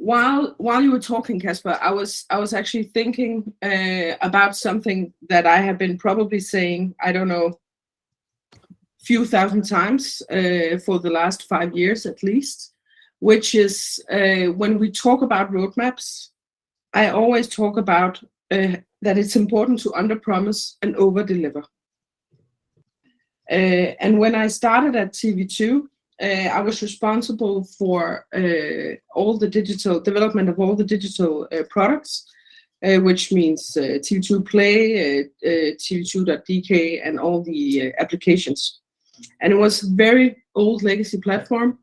while you were talking, Casper, I was actually thinking about something that I have been probably saying, I don't know, few thousand times for the last 5 years at least, which is when we talk about roadmaps, I always talk about that it's important to underpromise and overdeliver. And when I started at TV2, I was responsible for all the digital development of all the digital products, which means TV2 Play, TV2.dk, and all the applications. And it was a very old legacy platform.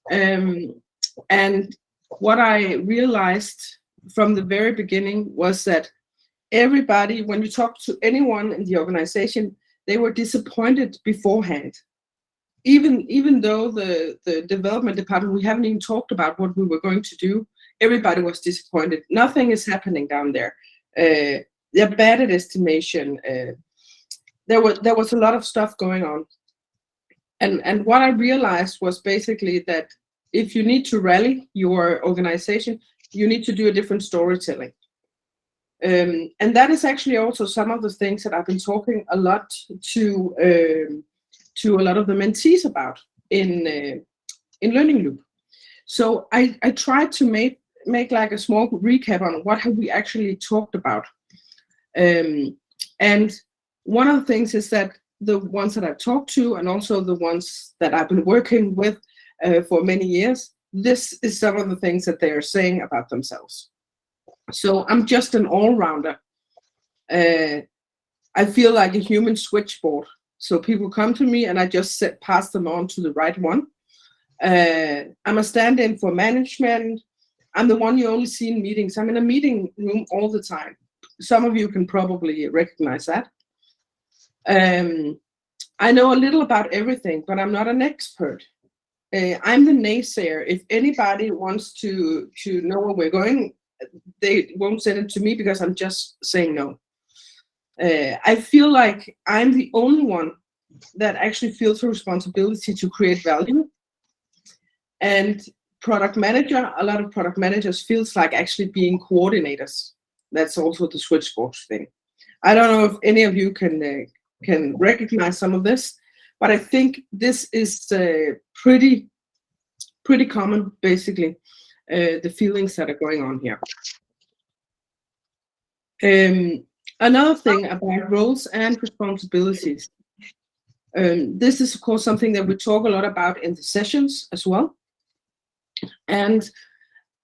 And what I realized from the very beginning was that everybody, when you talk to anyone in the organization, they were disappointed beforehand. Even though the development department, we haven't even talked about what we were going to do, everybody was disappointed. Nothing is happening down there. They're bad at estimation. There was a lot of stuff going on. And what I realized was basically that if you need to rally your organization, you need to do a different storytelling. And that is actually also some of the things that I've been talking a lot to a lot of the mentees about in Learning Loop. So I tried to make like a small recap on what have we actually talked about. And one of the things is that the ones that I've talked to, and also the ones that I've been working with for many years, this is some of the things that they are saying about themselves. So I'm just an all-rounder. I feel like a human switchboard. So people come to me and I just pass them on to the right one. I'm a stand-in for management. I'm the one you only see in meetings. I'm in a meeting room all the time. Some of you can probably recognize that. I know a little about everything, but I'm not an expert. I'm the naysayer. If anybody wants to know where we're going, they won't send it to me because I'm just saying no. I feel like I'm the only one that actually feels the responsibility to create value. And product manager, a lot of product managers feels like actually being coordinators. That's also the switchboard thing. I don't know if any of you can recognize some of this, but I think this is pretty common, basically, the feelings that are going on here. Another thing about roles and responsibilities. This is, of course, something that we talk a lot about in the sessions as well. And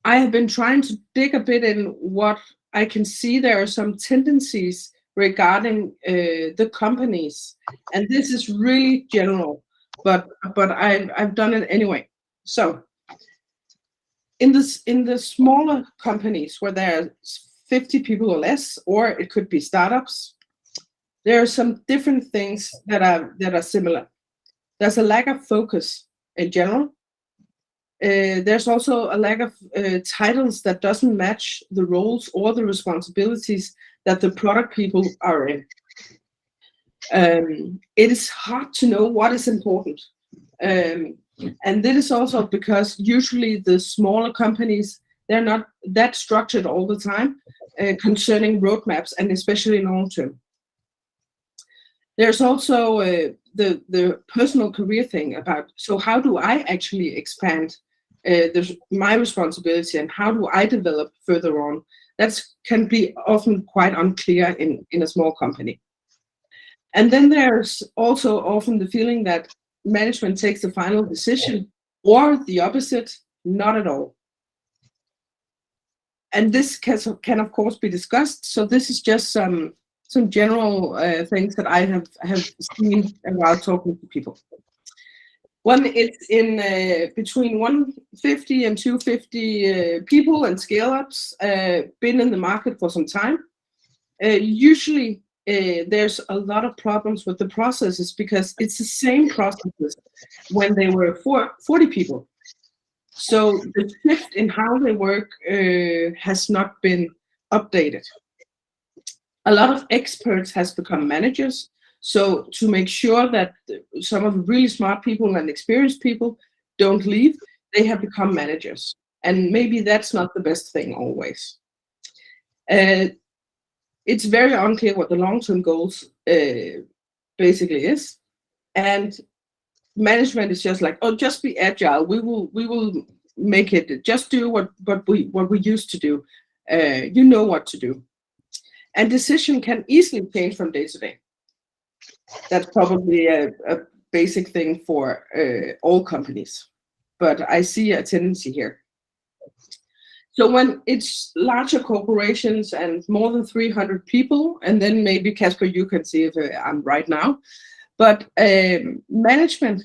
I have been trying to dig a bit in what I can see. There are some tendencies regarding the companies, and this is really general, but I've done it anyway. So in the smaller companies where there are 50 people or less, or it could be startups, there are some different things that are similar. There's a lack of focus in general. There's also a lack of titles that doesn't match the roles or the responsibilities that the product people are in. It is hard to know what is important. And this is also because usually the smaller companies, they're not that structured all the time concerning roadmaps, and especially long term. There's also the personal career thing about, so how do I actually expand my responsibility, and how do I develop further on? That can be often quite unclear in a small company. And then there's also often the feeling that management takes the final decision, or the opposite, not at all. And this can of course be discussed. So this is just some general things that I have seen while talking to people. One is in between 150 and 250 people and scale-ups, been in the market for some time. Usually there's a lot of problems with the processes because it's the same processes when they were 40 people. So the shift in how they work has not been updated. A lot of experts has become managers. So to make sure that some of the really smart people and experienced people don't leave, they have become managers. And maybe that's not the best thing always. It's very unclear what the long-term goals basically is. And management is just like, oh, just be agile. We will make it. Just do what we used to do. You know what to do. And decision can easily change from day to day. That's probably a basic thing for all companies. But I see a tendency here. So when it's larger corporations and more than 300 people, and then maybe Casper, you can see if I'm right now, but management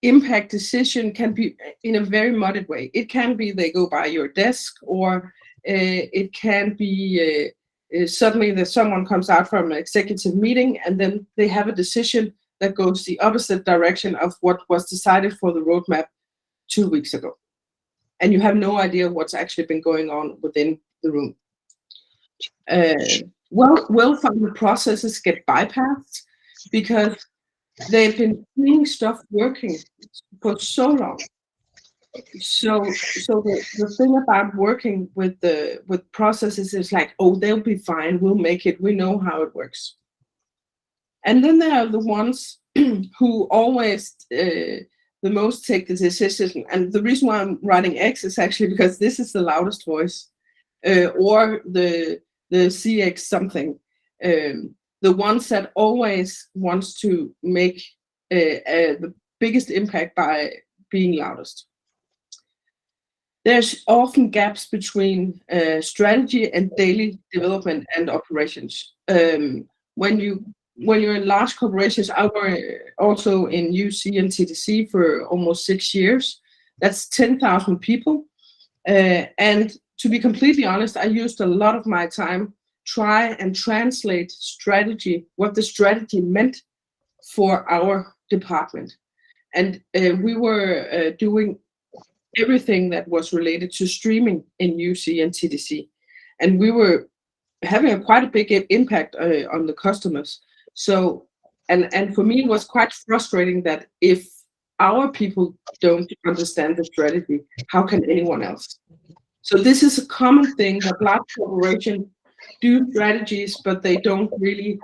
impact decision can be in a very moderate way. It can be they go by your desk, or it can be suddenly that someone comes out from an executive meeting and then they have a decision that goes the opposite direction of what was decided for the roadmap 2 weeks ago. And you have no idea what's actually been going on within the room. Well-founded processes get bypassed because they've been seeing stuff working for so long. So the thing about working with processes is like, oh, they'll be fine. We'll make it. We know how it works. And then there are the ones who always the most take the decision. And the reason why I'm writing X is actually because this is the loudest voice, or the CX something. The ones that always wants to make the biggest impact by being loudest. There's often gaps between strategy and daily development and operations. When you're in large corporations, I were also in UC and TDC for almost 6 years. That's 10,000 people. And to be completely honest, I used a lot of my time try and translate strategy, what the strategy meant for our department. And we were doing everything that was related to streaming in UC and TDC. And we were having quite a big impact on the customers. So, and for me, it was quite frustrating that if our people don't understand the strategy, how can anyone else? So this is a common thing that large corporations do strategies, but they don't really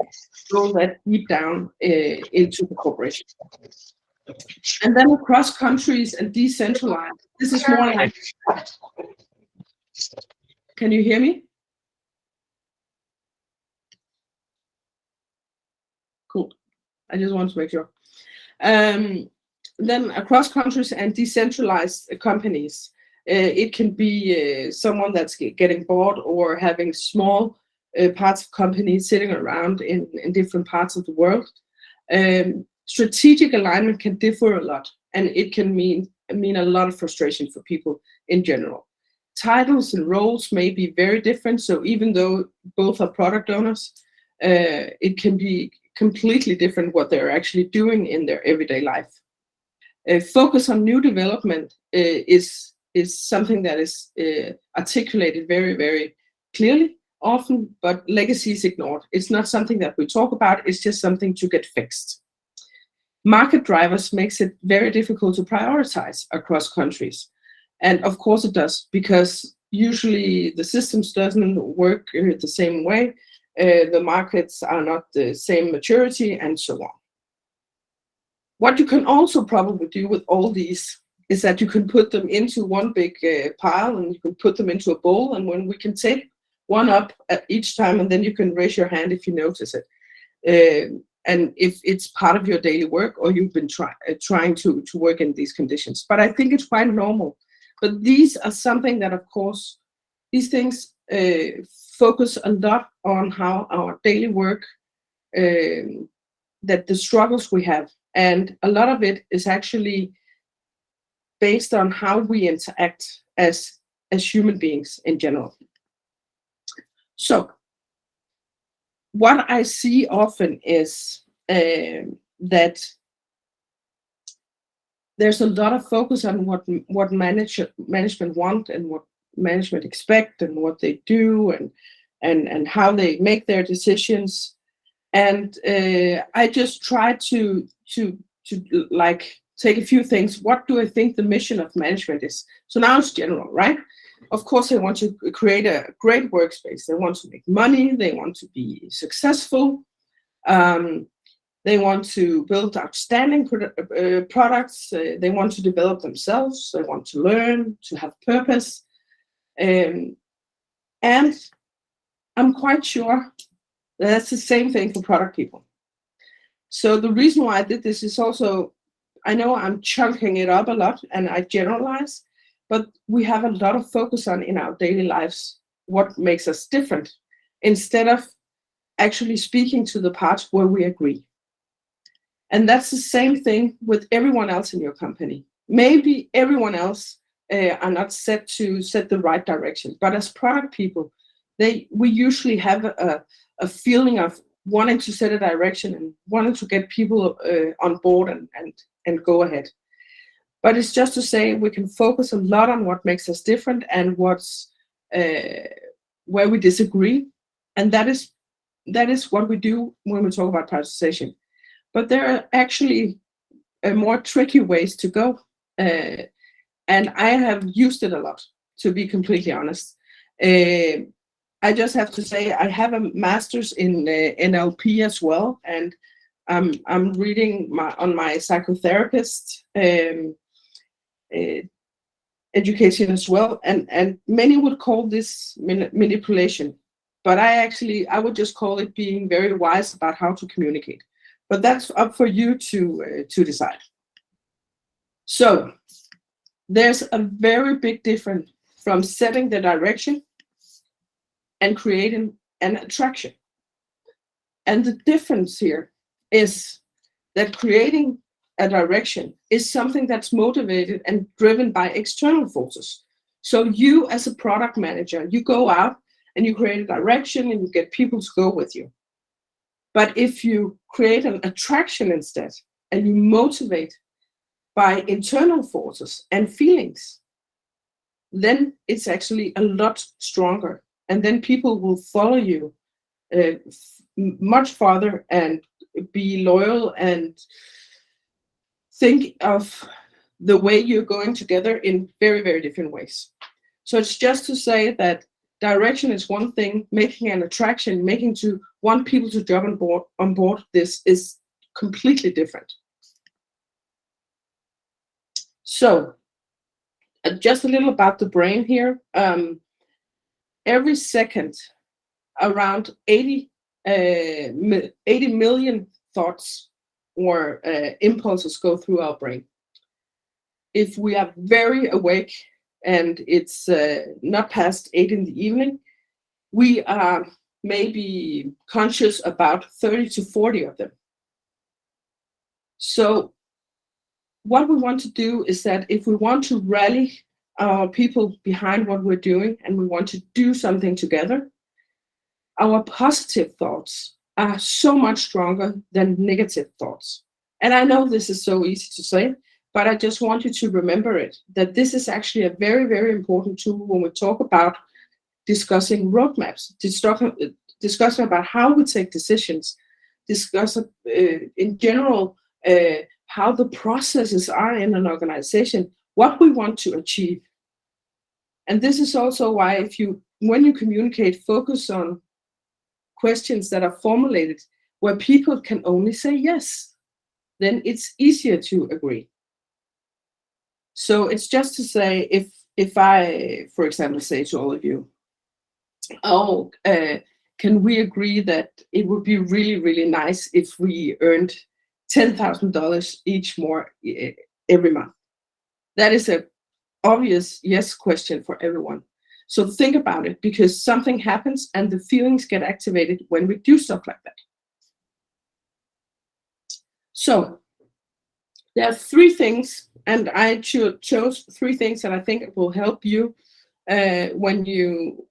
go that deep down into the corporation. And then across countries and decentralized, this is more like, can you hear me? Cool. I just want to make sure. Then across countries and decentralized companies, it can be someone that's getting bored or having small parts of companies sitting around in different parts of the world. Strategic alignment can differ a lot, and it can mean a lot of frustration for people in general. Titles and roles may be very different, so even though both are product owners, it can be completely different what they're actually doing in their everyday life. Focus on new development is something that is articulated very, very clearly often, but legacy is ignored. It's not something that we talk about, it's just something to get fixed. Market drivers makes it very difficult to prioritize across countries. And of course it does, because usually the systems doesn't work the same way. The markets are not the same maturity, and so on. What you can also probably do with all these is that you can put them into one big pile, and you can put them into a bowl, and when we can take one up at each time, and then you can raise your hand if you notice it. And if it's part of your daily work, or you've been trying to work in these conditions. But I think it's quite normal. But these are something that, of course, these things focus a lot on how our daily work, that the struggles we have. And a lot of it is actually based on how we interact as human beings in general. So what I see often is that there's a lot of focus on what management want and what management expect and what they do and how they make their decisions. And I just try to like take a few things. What do I think the mission of management is? So now it's general, right? Of course, they want to create a great workspace. They want to make money. They want to be successful. They want to build outstanding products. They want to develop themselves. They want to learn, to have purpose. And I'm quite sure that's the same thing for product people. So the reason why I did this is also, I know I'm chunking it up a lot and I generalize, but we have a lot of focus on in our daily lives what makes us different, instead of actually speaking to the parts where we agree. And that's the same thing with everyone else in your company. Maybe everyone else are not set to set the right direction, but as product people, we usually have a feeling of wanting to set a direction and wanting to get people on board and go ahead. But it's just to say we can focus a lot on what makes us different and what's where we disagree, and that is what we do when we talk about prioritization. But there are actually more tricky ways to go, and I have used it a lot, to be completely honest. I just have to say I have a master's in NLP as well, and I'm reading on my psychotherapist education as well, and many would call this manipulation, but I would just call it being very wise about how to communicate. But that's up for you to decide. So there's a very big difference from setting the direction and creating an attraction. And the difference here is that creating a direction is something that's motivated and driven by external forces. So you as a product manager, you go out and you create a direction and you get people to go with you. But if you create an attraction instead and you motivate by internal forces and feelings, then it's actually a lot stronger. And then people will follow you much farther and be loyal and think of the way you're going together in very, very different ways. So it's just to say that direction is one thing, making an attraction, making to want people to jump on board, this is completely different. So just a little about the brain here. Every second, around 80 million thoughts or impulses go through our brain. If we are very awake and it's not past 8 in the evening, we are maybe conscious about 30 to 40 of them. So what we want to do is that if we want to rally our people behind what we're doing and we want to do something together, our positive thoughts are so much stronger than negative thoughts. And I know this is so easy to say, but I just want you to remember it, that this is actually a very, very important tool when we talk about discussing roadmaps, discussing about how we take decisions, discuss in general how the processes are in an organization, what we want to achieve. And this is also why when you communicate, focus on questions that are formulated where people can only say yes, then it's easier to agree. So it's just to say, if I, for example, say to all of you, can we agree that it would be really, really nice if we earned $10,000 each more every month? That is an obvious yes question for everyone. So think about it, because something happens and the feelings get activated when we do stuff like that. So there are 3 things, and I chose 3 things that I think will help you when you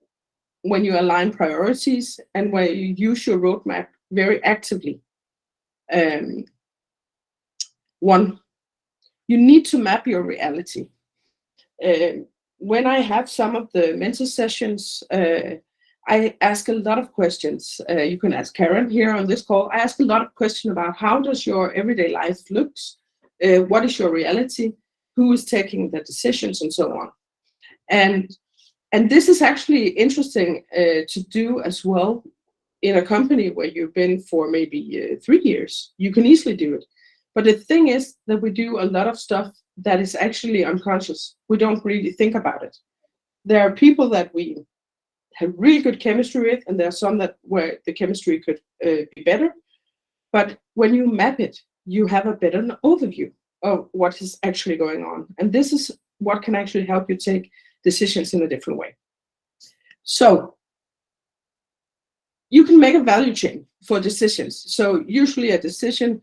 align priorities and when you use your roadmap very actively. 1, you need to map your reality. When I have some of the mentor sessions, I ask a lot of questions. You can ask Karen here on this call. I ask a lot of questions about how does your everyday life look? what is your reality, who is taking the decisions, and so on. And this is actually interesting to do as well in a company where you've been for maybe 3 years. You can easily do it. But the thing is that we do a lot of stuff that is actually unconscious. We don't really think about it. There are people that we have really good chemistry with, and there are some that where the chemistry could be better. But when you map it, you have a better overview of what is actually going on. And this is what can actually help you take decisions in a different way. So you can make a value chain for decisions. So usually a decision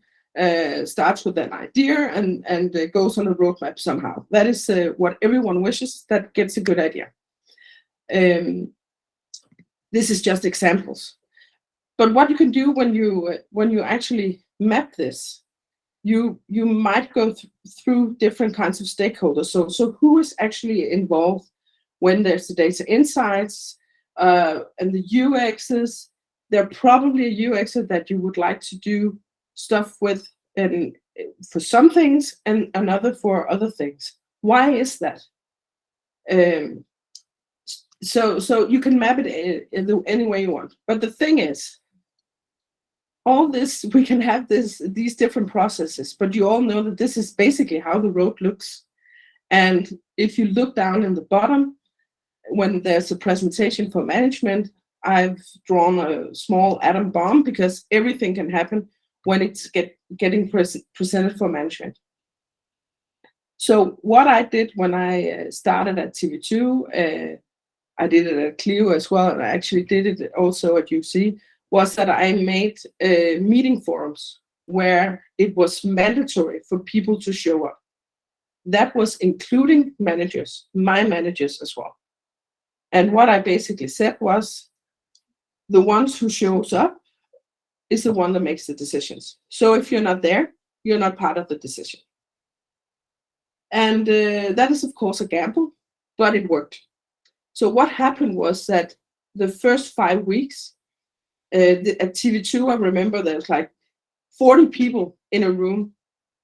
starts with an idea and goes on a roadmap somehow. That is what everyone wishes, that gets a good idea. This is just examples. But what you can do when you actually map this, you might go through different kinds of stakeholders. So who is actually involved when there's the data insights and the UXs? There are probably a UXer that you would like to do stuff with, and for some things, and another for other things. Why is that? So you can map it in any way you want. But the thing is, all this, we can have these different processes, but you all know that this is basically how the road looks. And if you look down in the bottom, when there's a presentation for management, I've drawn a small atom bomb, because everything can happen when it's getting presented for management. So what I did when I started at TV2, I did it at Clio as well, and I actually did it also at UC, was that I made meeting forums where it was mandatory for people to show up. That was including managers, my managers as well. And what I basically said was, the ones who shows up is the one that makes the decisions. So if you're not there, you're not part of the decision. And that is, of course, a gamble, but it worked. So what happened was that the first 5 weeks, at TV2, I remember there's like 40 people in a room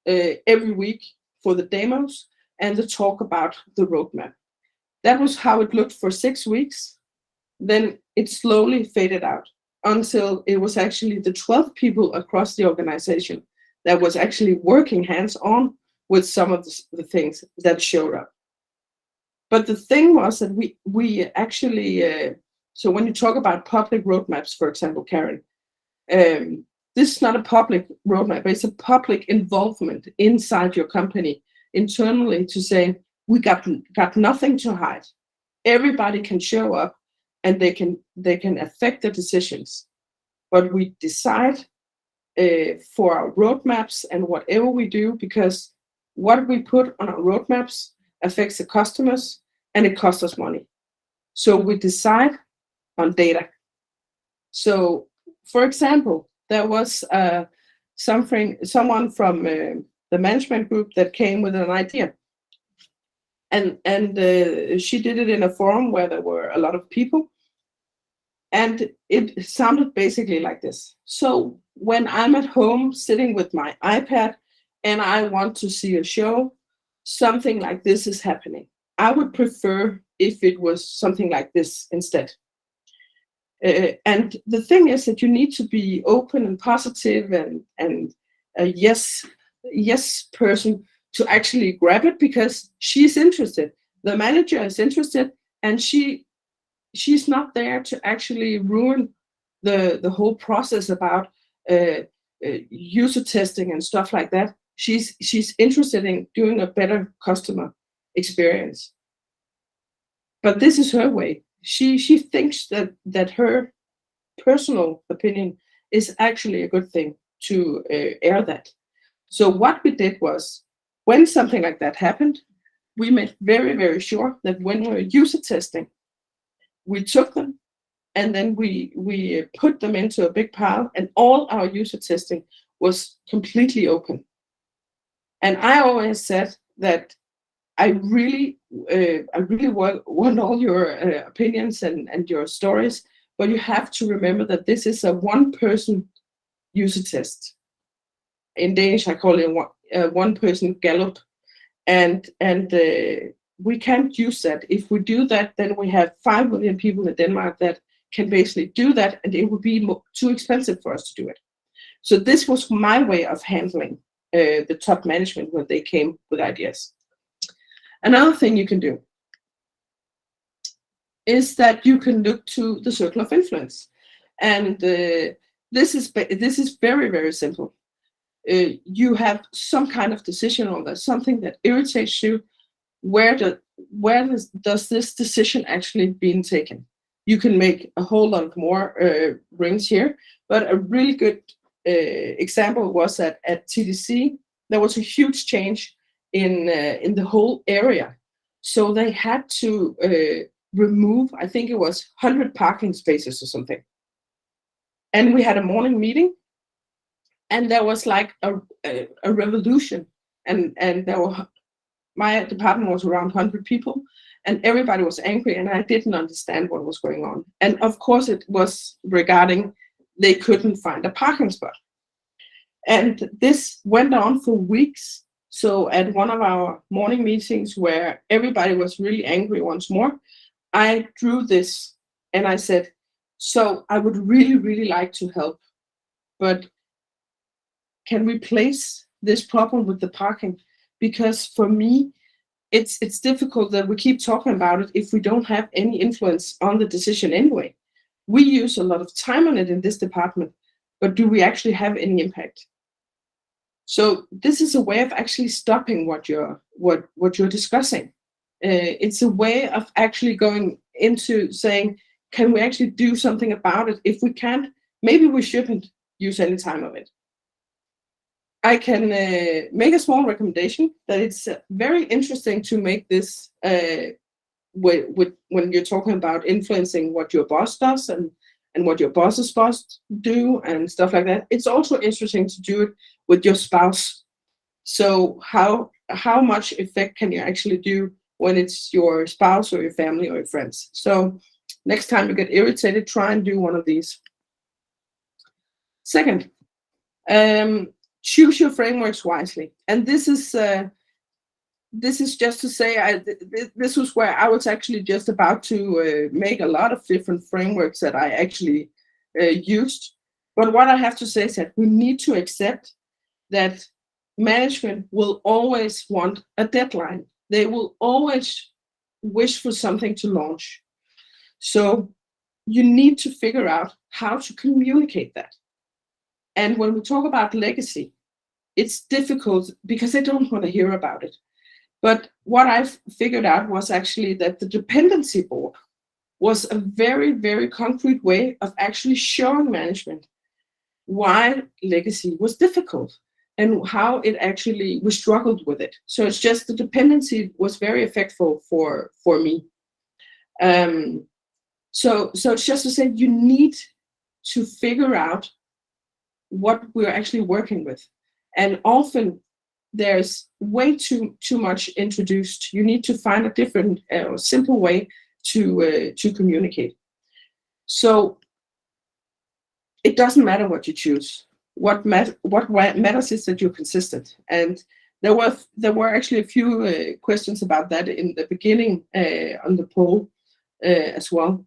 every week for the demos and the talk about the roadmap. That was how it looked for 6 weeks. Then it slowly faded out until it was actually the 12 people across the organization that was actually working hands-on with some of the things that showed up. But the thing was that we actually, so when you talk about public roadmaps, for example, Karen, this is not a public roadmap, it's a public involvement inside your company internally to say, we got nothing to hide. Everybody can show up and they can affect the decisions. But we decide for our roadmaps and whatever we do, because what we put on our roadmaps affects the customers and it costs us money. So we decide on data. So, for example, there was someone from the management group that came with an idea. And she did it in a forum where there were a lot of people. And it sounded basically like this. So when I'm at home sitting with my iPad and I want to see a show, something like this is happening. I would prefer if it was something like this instead. And the thing is that you need to be open and positive and a yes person to actually grab it, because she's interested. The manager is interested, and she's not there to actually ruin the whole process about user testing and stuff like that. She's interested in doing a better customer experience. But this is her way. She thinks that her personal opinion is actually a good thing to air that. So what we did was, when something like that happened, we made very, very sure that when we were user testing, we took them and then we put them into a big pile, and all our user testing was completely open. And I always said that I really want all your opinions and your stories, but you have to remember that this is a one-person user test. In Danish, I call it one person Gallup, and we can't use that. If we do that, then we have 5 million people in Denmark that can basically do that, and it would be too expensive for us to do it. So this was my way of handling the top management when they came with ideas. Another thing you can do is that you can look to the circle of influence, and this is very, very simple. You have some kind of decision, or there's something that irritates you. Where does this decision actually being taken? You can make a whole lot more rings here, but a really good example was that at TDC there was a huge change in the whole area, so they had to remove, I think it was 100 parking spaces or something, and we had a morning meeting, and there was like a revolution, and there were, my department was around 100 people, and everybody was angry, and I didn't understand what was going on. And of course it was regarding they couldn't find a parking spot. And this went on for weeks. So at one of our morning meetings where everybody was really angry once more, I drew this and I said, so I would really, really like to help, but can we place this problem with the parking? Because for me, it's difficult that we keep talking about it if we don't have any influence on the decision anyway. We use a lot of time on it in this department, but do we actually have any impact? So this is a way of actually stopping what you're discussing. It's a way of actually going into saying, can we actually do something about it? If we can't, maybe we shouldn't use any time of it. I can make a small recommendation that it's very interesting to make this when you're talking about influencing what your boss does and what your boss's boss do and stuff like that. It's also interesting to do it with your spouse. So how much effect can you actually do when it's your spouse or your family or your friends? So next time you get irritated, try and do one of these. Second, choose your frameworks wisely. And this is just to say, this was where I was actually just about to make a lot of different frameworks that I actually used. But what I have to say is that we need to accept that management will always want a deadline. They will always wish for something to launch. So you need to figure out how to communicate that. And when we talk about legacy, it's difficult because they don't want to hear about it. But what I've figured out was actually that the dependency board was a very, very concrete way of actually showing management why legacy was difficult and how it actually, we struggled with it. So it's just the dependency was very effective for me. So it's just to say you need to figure out what we're actually working with. And often there's way too much introduced. You need to find a different, simple way to communicate. So it doesn't matter what you choose. What matters is that you're consistent. And there were actually a few questions about that in the beginning on the poll as well.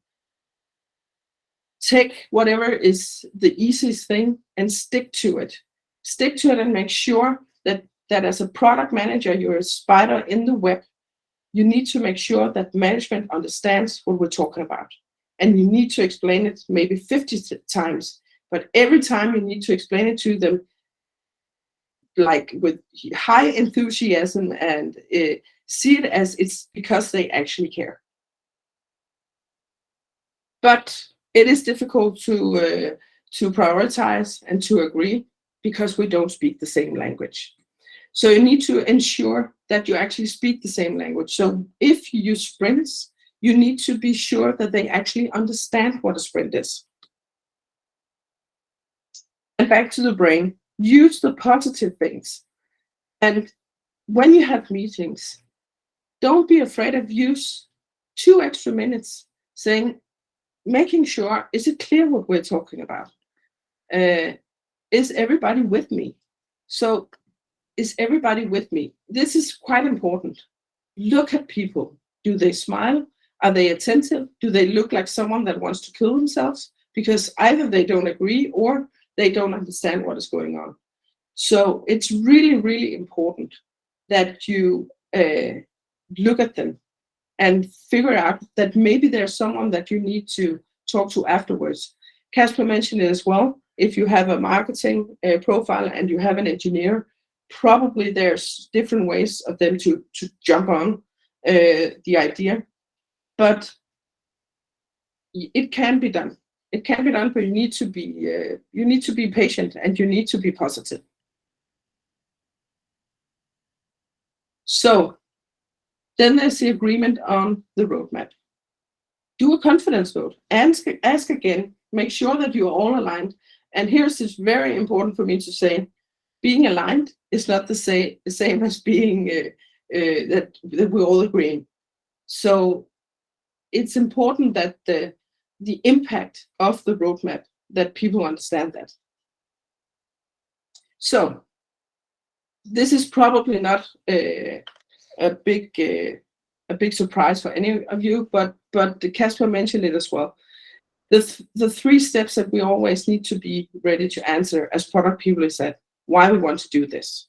Take whatever is the easiest thing and stick to it. Stick to it and make sure that as a product manager, you're a spider in the web. You need to make sure that management understands what we're talking about. And you need to explain it maybe 50 times. But every time you need to explain it to them like with high enthusiasm and see it as it's because they actually care. But it is difficult to prioritize and to agree because we don't speak the same language. So you need to ensure that you actually speak the same language. So if you use sprints, you need to be sure that they actually understand what a sprint is. And back to the brain, use the positive things. And when you have meetings, don't be afraid of use 2 extra minutes saying, making sure, is it clear what we're talking about? Is everybody with me? So is everybody with me? This is quite important. Look at people. Do they smile? Are they attentive? Do they look like someone that wants to kill themselves? Because either they don't agree or they don't understand what is going on. So it's really, really important that you look at them and figure out that maybe there's someone that you need to talk to afterwards. Casper mentioned it as well. If you have a marketing profile and you have an engineer, probably there's different ways of them to jump on the idea, but it can be done. It can be done, but you need to be patient and you need to be positive. So then there's the agreement on the roadmap. Do a confidence vote. Ask again. Make sure that you're all aligned. And here's this very important for me to say: being aligned is not the same as being that we're all agreeing. So it's important that the impact of the roadmap, that people understand that. So this is probably not a big surprise for any of you, but Casper mentioned it as well. The 3 steps that we always need to be ready to answer as product people is that why we want to do this.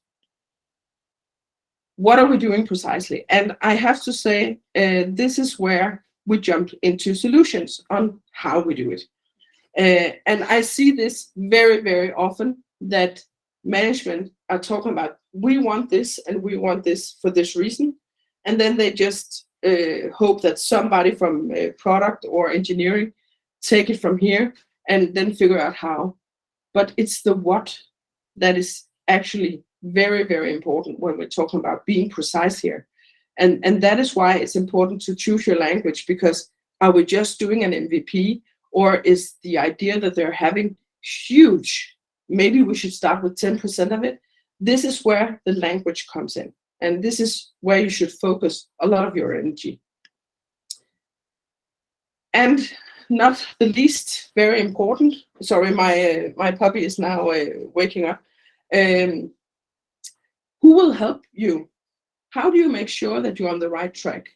What are we doing precisely? And I have to say, this is where we jump into solutions on how we do it. And I see this very, very often, that management are talking about, we want this and we want this for this reason. And then they just hope that somebody from product or engineering take it from here and then figure out how. But it's the what that is actually very, very important when we're talking about being precise here. And that is why it's important to choose your language, because are we just doing an MVP, or is the idea that they're having huge, maybe we should start with 10% of it? This is where the language comes in. And this is where you should focus a lot of your energy. And not the least very important, sorry, my puppy is now waking up. Who will help you? How do you make sure that you're on the right track?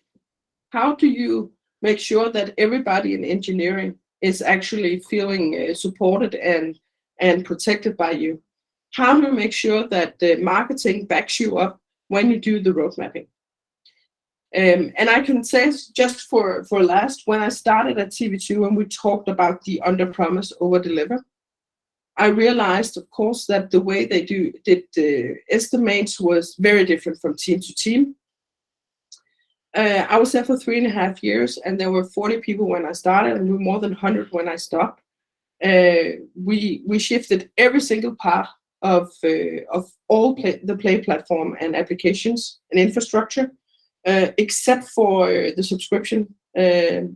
How do you make sure that everybody in engineering is actually feeling supported and protected by you? How do you make sure that the marketing backs you up when you do the road mapping? And I can say, just for last, when I started at TV2 and we talked about the under promise, over deliver, I realized, of course, that the way they did the estimates was very different from team to team. I was there for 3.5 years, and there were 40 people when I started, and we were more than 100 when I stopped. We shifted every single part of all the Play platform and applications and infrastructure, except for the subscription. I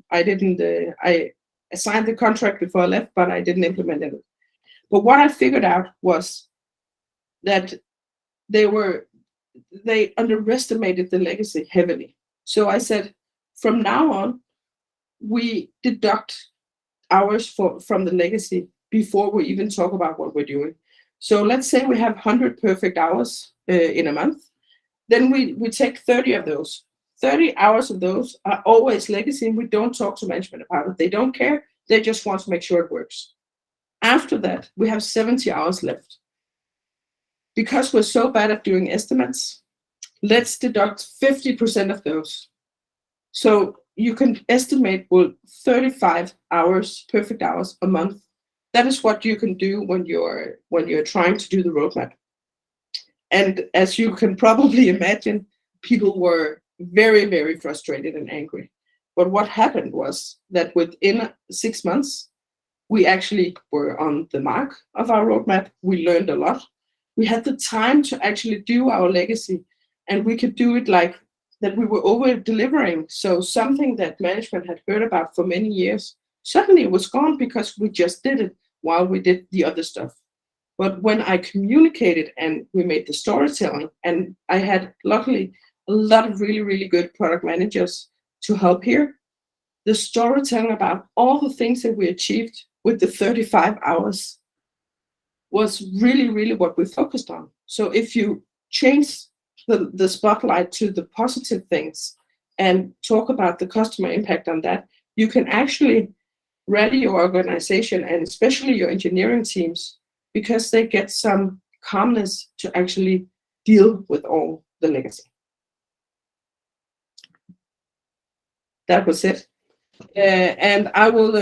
signed the contract before I left, but I didn't implement it. But what I figured out was that they underestimated the legacy heavily. So I said, from now on, we deduct hours from the legacy before we even talk about what we're doing. So let's say we have 100 perfect hours in a month. Then we take 30 of those. 30 hours of those are always legacy, and we don't talk to management about it. They don't care. They just want to make sure it works. After that, we have 70 hours left. Because we're so bad at doing estimates, let's deduct 50% of those. So you can estimate, well, 35 hours, perfect hours a month. That is what you can do when you're trying to do the roadmap. And as you can probably imagine, people were very, very frustrated and angry. But what happened was that within 6 months, we actually were on the mark of our roadmap. We learned a lot. We had the time to actually do our legacy, and we could do it like that. We were over delivering. So something that management had heard about for many years, suddenly it was gone because we just did it while we did the other stuff. But when I communicated and we made the storytelling, and I had luckily a lot of really, really good product managers to help here, the storytelling about all the things that we achieved with the 35 hours was really, really what we focused on. So if you change the spotlight to the positive things and talk about the customer impact on that, you can actually rally your organization and especially your engineering teams, because they get some calmness to actually deal with all the legacy. That was it. And I will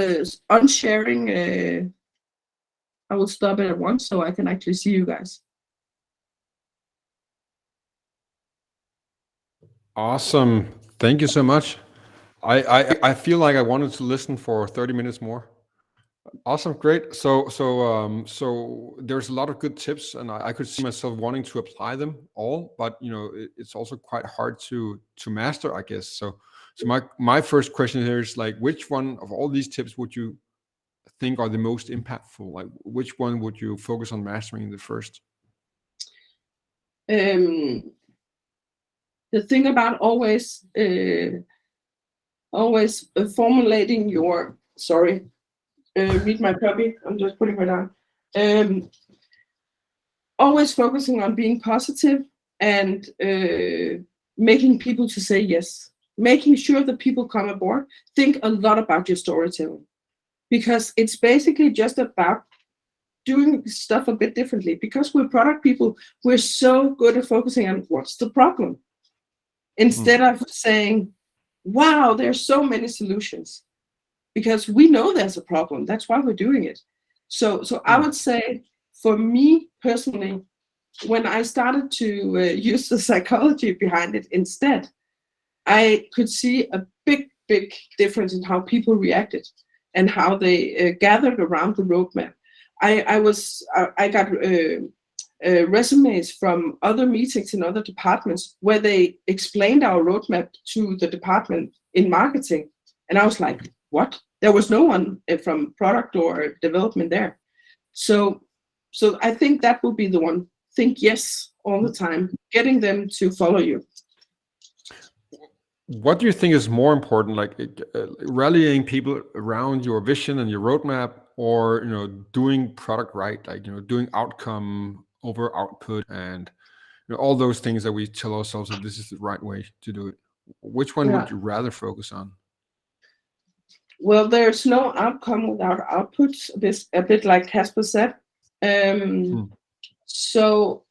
unsharing. I will stop it at once so I can actually see you guys. Awesome. Thank you so much. I feel like I wanted to listen for 30 minutes more. Awesome, great. So there's a lot of good tips, and I could see myself wanting to apply them all, but it's also quite hard to master, I guess. So my first question here is like, which one of all these tips would you think are the most impactful? Like, which one would you focus on mastering the first? The thing about always formulating your read my puppy. I'm just putting her down. Always focusing on being positive and making people to say yes. Making sure that people come aboard. Think a lot about your storytelling, because it's basically just about doing stuff a bit differently. Because we're product people, we're so good at focusing on what's the problem, instead of saying, wow, there's so many solutions. Because we know there's a problem. That's why we're doing it. So I would say, for me personally, when I started to use the psychology behind it instead, I could see a big difference in how people reacted and how they gathered around the roadmap. I got resumes from other meetings in other departments where they explained our roadmap to the department in marketing, and I was like, what? There was no one from product or development there. So I think that would be the one. Think yes all the time, getting them to follow you. What do you think is more important, like rallying people around your vision and your roadmap, or doing product right, like doing outcome over output, and all those things that we tell ourselves that this is the right way to do it? Which one would you rather focus on? Well, there's no outcome without output. This a bit like Casper said. So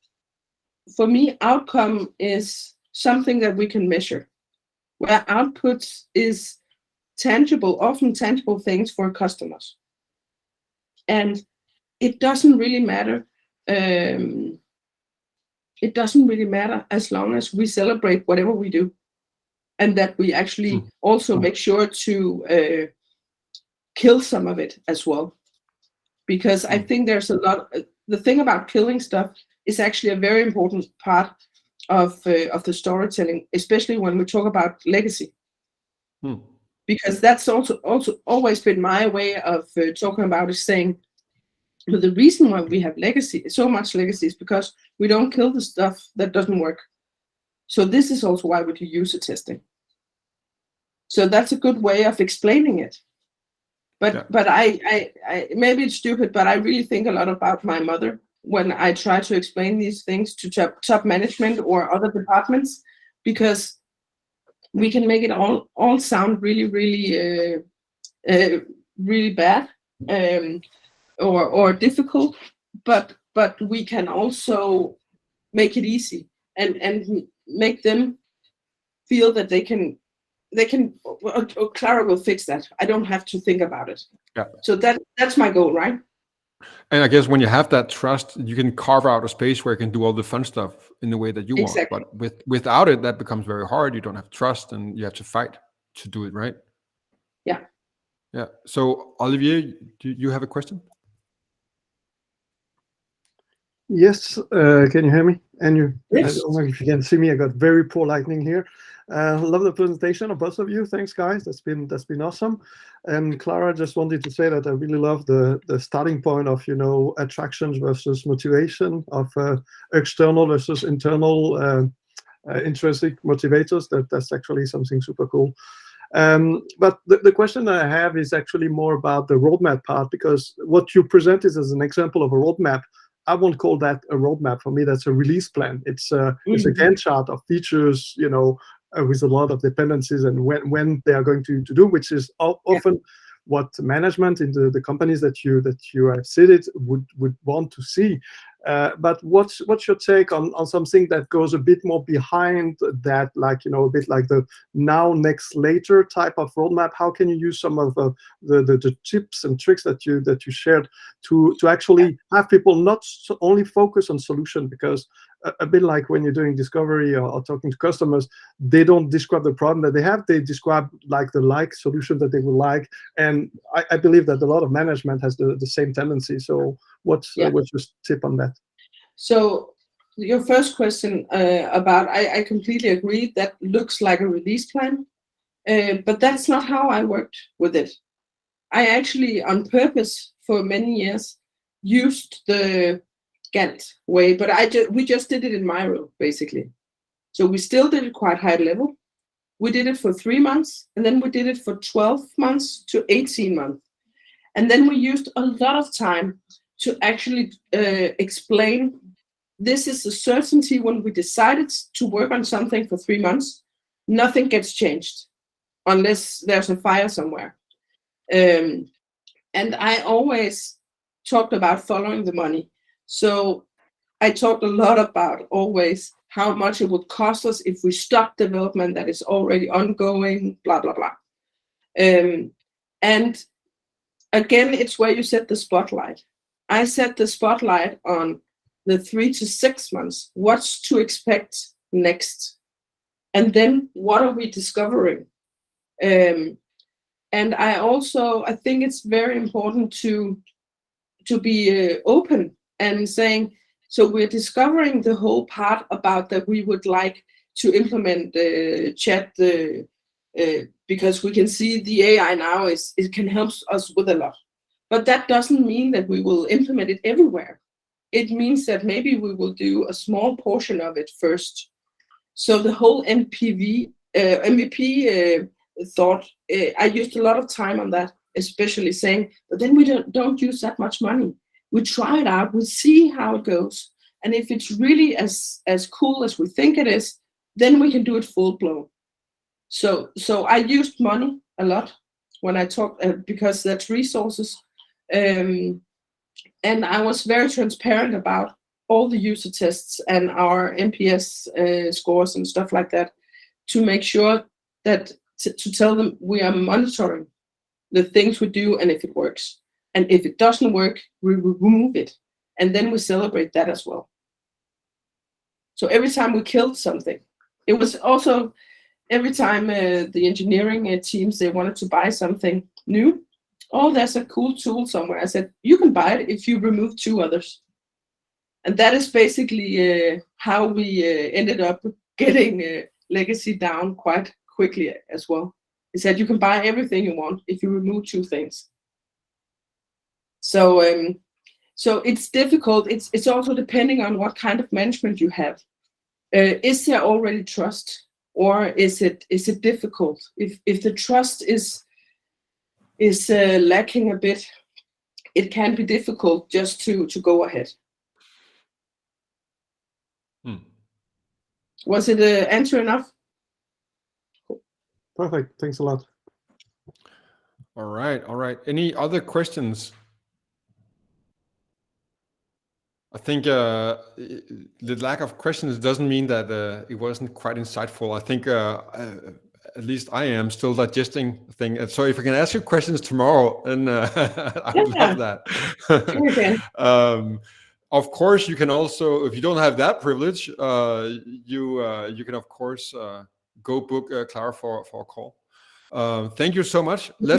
for me, outcome is something that we can measure, where output is tangible, often tangible things for customers. And it doesn't really matter. It doesn't really matter as long as we celebrate whatever we do, and that we actually also make sure to kill some of it as well. Because I think there's a lot. The thing about killing stuff is actually a very important part of the storytelling, especially when we talk about legacy. Because that's also always been my way of talking about, is saying, but the reason why we have legacy, so much legacy, is because we don't kill the stuff that doesn't work. So this is also why we do user testing. So that's a good way of explaining it. But I maybe it's stupid, but I really think a lot about my mother when I try to explain these things to top management or other departments, because we can make it all sound really bad or difficult, but we can also make it easy and make them feel that they can. Clara will fix that. I don't have to think about it. So that's my goal, right? And I guess when you have that trust, you can carve out a space where you can do all the fun stuff in the way that you want. But without it, that becomes very hard. You don't have trust, and you have to fight to do it, right? Yeah. So Olivier, do you have a question? Yes. Can you hear me? And yes. I don't know if you can see me. I got very poor lighting here. Love the presentation of both of you. Thanks, guys. That's been awesome. And Clara, just wanted to say that I really love the starting point of attractions versus motivation, of external versus internal intrinsic motivators. That's actually something super cool. But the question that I have is actually more about the roadmap part, because what you present is as an example of a roadmap. I won't call that a roadmap. For me, that's a release plan. It's a Gantt chart of features, with a lot of dependencies and when they are going to do, which is often what management in the companies that you have seated would want to see. But what's your take on something that goes a bit more behind that, like, a bit like the now, next, later type of roadmap? How can you use some of the tips and tricks that you shared to actually have people not only focus on solution? Because a bit like when you're doing discovery or talking to customers, they don't describe the problem that they have, they describe like the solution that they would like. And I believe that a lot of management has the same tendency. So what's your tip on that? So your first question about, I completely agree, that looks like a release plan, but that's not how I worked with it. I actually, on purpose, for many years, used the Gantt way, but we just did it in Miro, basically. So we still did it quite high level. We did it for 3 months, and then we did it for 12 months to 18 months. And then we used a lot of time to actually explain, this is a certainty. When we decided to work on something for 3 months, nothing gets changed unless there's a fire somewhere. And I always talked about following the money. So I talked a lot about always how much it would cost us if we stop development that is already ongoing, blah, blah, blah. And again, it's where you set the spotlight. I set the spotlight on the 3 to 6 months, what's to expect next. And then what are we discovering? And I think it's very important to be open and saying, so we're discovering the whole part about that we would like to implement chat because we can see the AI now it can help us with a lot. But that doesn't mean that we will implement it everywhere. It means that maybe we will do a small portion of it first. So the whole MVP thought, I used a lot of time on that, especially saying, but then we don't use that much money. We try it out, we see how it goes. And if it's really as cool as we think it is, then we can do it full blown. So I used money a lot when I talked, because that's resources. And I was very transparent about all the user tests and our NPS scores and stuff like that, to make sure that to tell them we are monitoring the things we do and if it works. And if it doesn't work, we remove it. And then we celebrate that as well. So every time we killed something, it was also every time the engineering teams, they wanted to buy something new. Oh, there's a cool tool somewhere. I said, you can buy it if you remove 2 others. And that is basically how we ended up getting legacy down quite quickly as well. He said, you can buy everything you want if you remove 2 things. So it's difficult. It's also depending on what kind of management you have. Is there already trust, or is it difficult? If the trust is lacking a bit, it can be difficult just to go ahead. Was it an answer enough? Perfect. Thanks a lot. All right. Any other questions? I think the lack of questions doesn't mean that it wasn't quite insightful. I think at least I am still digesting the thing. And so if I can ask you questions tomorrow, then I would love that. Okay. Of course, you can also, if you don't have that privilege, you can of course go book Clara for a call. Thank you so much.